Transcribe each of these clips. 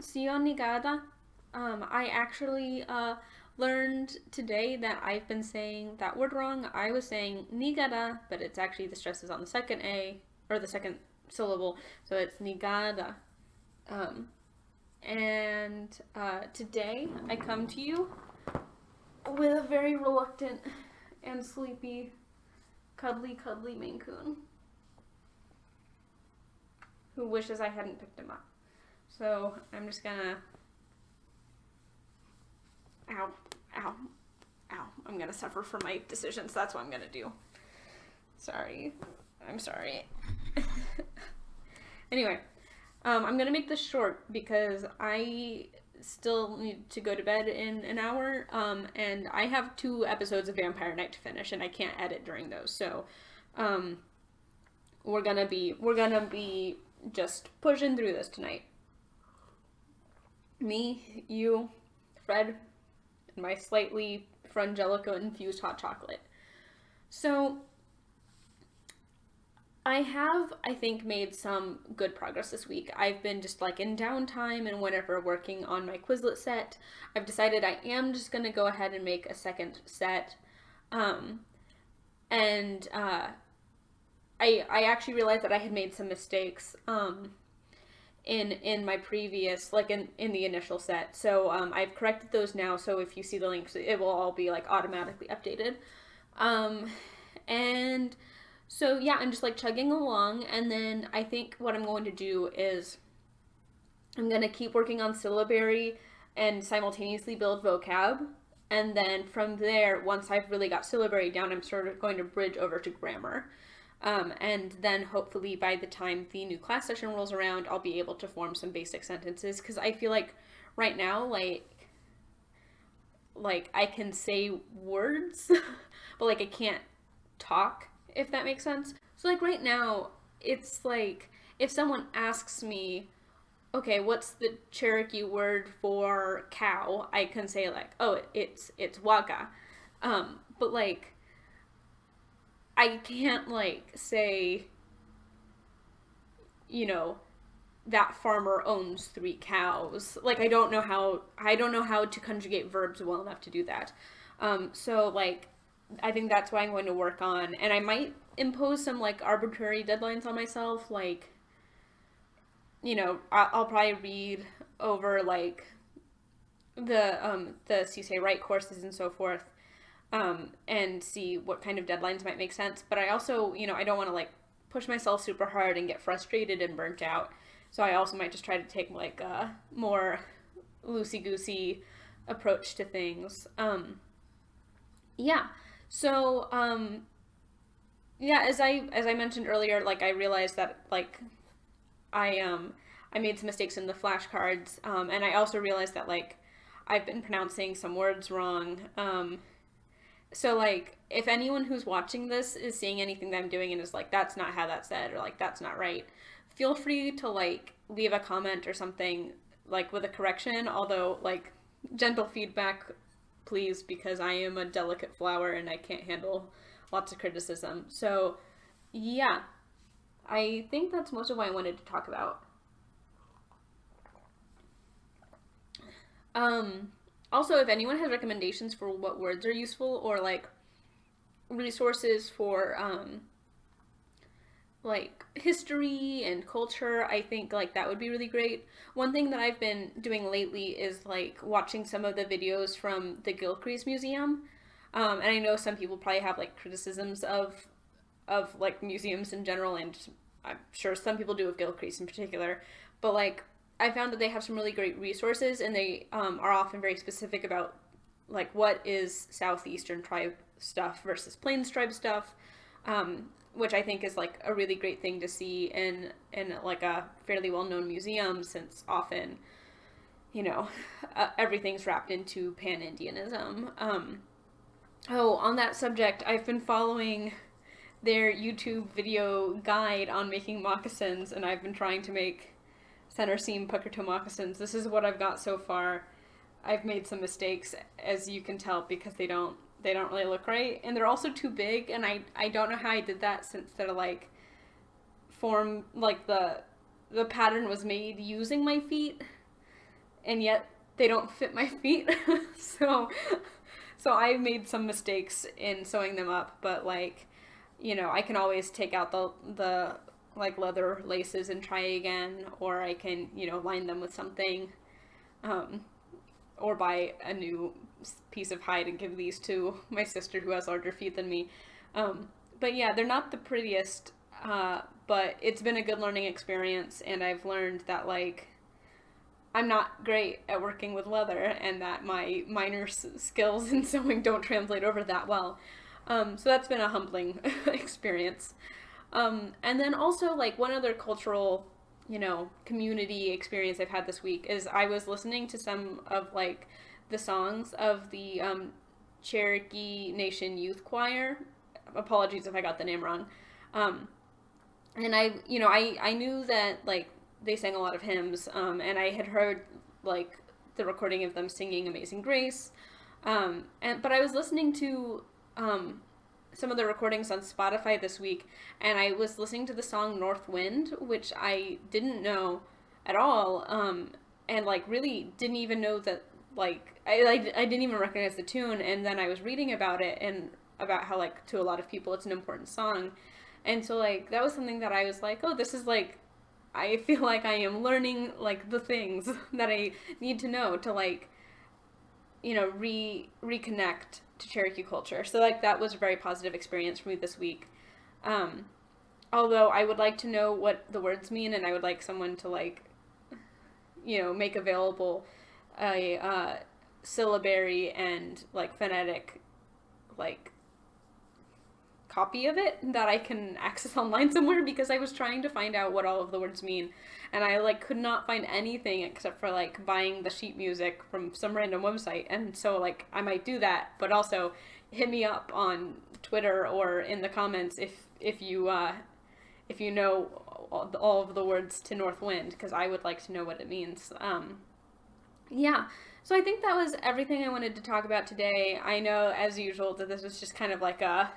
Sio Nigada. I actually learned today that I've been saying that word wrong. I was saying Nigada, but it's actually the stress is on the second A, or the second syllable, so it's Nigada. Um, and today I come to you with a very reluctant and sleepy, cuddly Maine Coon who wishes I hadn't picked him up. So I'm just gonna. Ow, ow, ow. I'm gonna suffer for my decisions. That's what I'm gonna do. Sorry. I'm sorry. Anyway, I'm gonna make this short because I still need to go to bed in an hour, and I have 2 episodes of Vampire Night to finish, and I can't edit during those. So, we're gonna be just pushing through this tonight. Me, you, Fred, and my slightly frangelico infused hot chocolate. So, I have, I think, made some good progress this week. I've been just like in downtime and whenever working on my Quizlet set. I've decided I am just going to go ahead and make a second set. I actually realized that I had made some mistakes in my previous, like in the initial set. So I've corrected those now, so if you see the links, it will all be like automatically updated. And so yeah, I'm just like chugging along, and then I think what I'm going to do is I'm going to keep working on syllabary and simultaneously build vocab. And then from there, once I've really got syllabary down, I'm sort of going to bridge over to grammar. And then hopefully by the time the new class session rolls around, I'll be able to form some basic sentences. Because I feel like right now, like I can say words, but like I can't talk, if that makes sense. So like right now, it's like if someone asks me, okay, what's the Cherokee word for cow? I can say like, oh, it's waga. But like I can't like say, you know, that farmer owns 3 cows. Like I don't know how to conjugate verbs well enough to do that. So like I think that's what I'm going to work on, and I might impose some like arbitrary deadlines on myself. Like, you know, I'll probably read over like the CSA Write courses and so forth, and see what kind of deadlines might make sense. But I also, you know, I don't want to like push myself super hard and get frustrated and burnt out. So I also might just try to take like a more loosey-goosey approach to things. Yeah. So, yeah, as I mentioned earlier, like I realized that like I made some mistakes in the flashcards, and I also realized that like I've been pronouncing some words wrong. So like if anyone who's watching this is seeing anything that I'm doing and is like that's not how that's said, or like that's not right, feel free to like leave a comment or something like with a correction. Although like gentle feedback, please, because I am a delicate flower and I can't handle lots of criticism. So, yeah, I think that's most of what I wanted to talk about. Also, if anyone has recommendations for what words are useful or like resources for like history and culture, I think like that would be really great. One thing that I've been doing lately is like watching some of the videos from the Gilcrease Museum, and I know some people probably have like criticisms of like museums in general, and I'm sure some people do of Gilcrease in particular, but like I found that they have some really great resources, and they are often very specific about like what is Southeastern tribe stuff versus Plains tribe stuff, which I think is like a really great thing to see in like a fairly well-known museum, since often, you know, everything's wrapped into pan-Indianism. Oh, on that subject, I've been following their YouTube video guide on making moccasins, and I've been trying to make center seam pucker toe moccasins. This is what I've got so far. I've made some mistakes, as you can tell, because they don't really look right, and they're also too big, and I don't know how I did that, since they're like form like the pattern was made using my feet, and yet they don't fit my feet. so so I made some mistakes in sewing them up, but like, I can always take out the like leather laces and try again, or I can, line them with something, um, or buy a new piece of hide and give these to my sister who has larger feet than me. But yeah, they're not the prettiest, but it's been a good learning experience, and I've learned that like I'm not great at working with leather, and that my minor skills in sewing don't translate over that well. So that's been a humbling experience. And then also, like, one other cultural, community experience I've had this week is I was listening to some of, like, the songs of the Cherokee Nation Youth Choir. Apologies if I got the name wrong. And I knew that, like, they sang a lot of hymns, and I had heard, like, the recording of them singing Amazing Grace. But I was listening to some of the recordings on Spotify this week, and I was listening to the song North Wind, which I didn't know at all, and like really didn't even know that, like, I didn't even recognize the tune, and then I was reading about it and about how, like, to a lot of people it's an important song, and so like that was something that I was like, oh, this is like, I feel like I am learning like the things that I need to know to, like, reconnect to Cherokee culture. So like that was a very positive experience for me this week. Although I would like to know what the words mean, and I would like someone to, like, make available a syllabary and like phonetic like copy of it that I can access online somewhere, because I was trying to find out what all of the words mean, and I like could not find anything except for like buying the sheet music from some random website. And so like I might do that, but also hit me up on Twitter or in the comments if you know all of the words to North Wind, because I would like to know what it means. Yeah. So I think that was everything I wanted to talk about today. I know, as usual, that this was just kind of like a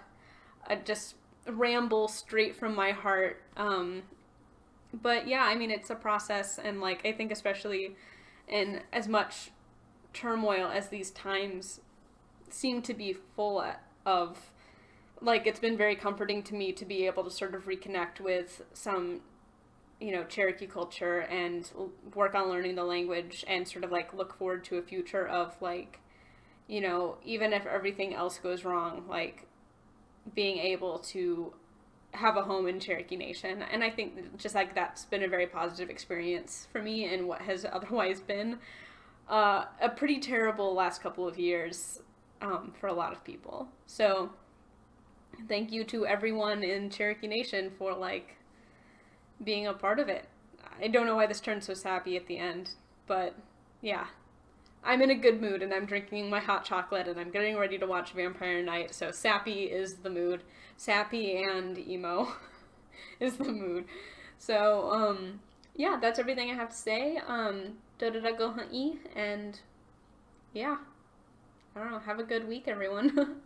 just ramble straight from my heart. But yeah, I mean, it's a process, and like I think especially in as much turmoil as these times seem to be full of, like, it's been very comforting to me to be able to sort of reconnect with some, Cherokee culture and work on learning the language, and sort of like look forward to a future of, like, even if everything else goes wrong, like being able to have a home in Cherokee Nation. And I think just like that's been a very positive experience for me in what has otherwise been a pretty terrible last couple of years for a lot of people. So thank you to everyone in Cherokee Nation for, like, being a part of it. I don't know why this turned so sappy at the end, but yeah. I'm in a good mood, and I'm drinking my hot chocolate, and I'm getting ready to watch Vampire Night, so sappy is the mood. Sappy and emo is the mood. So, yeah, that's everything I have to say. Go hunt ye, and yeah. I don't know, have a good week, everyone.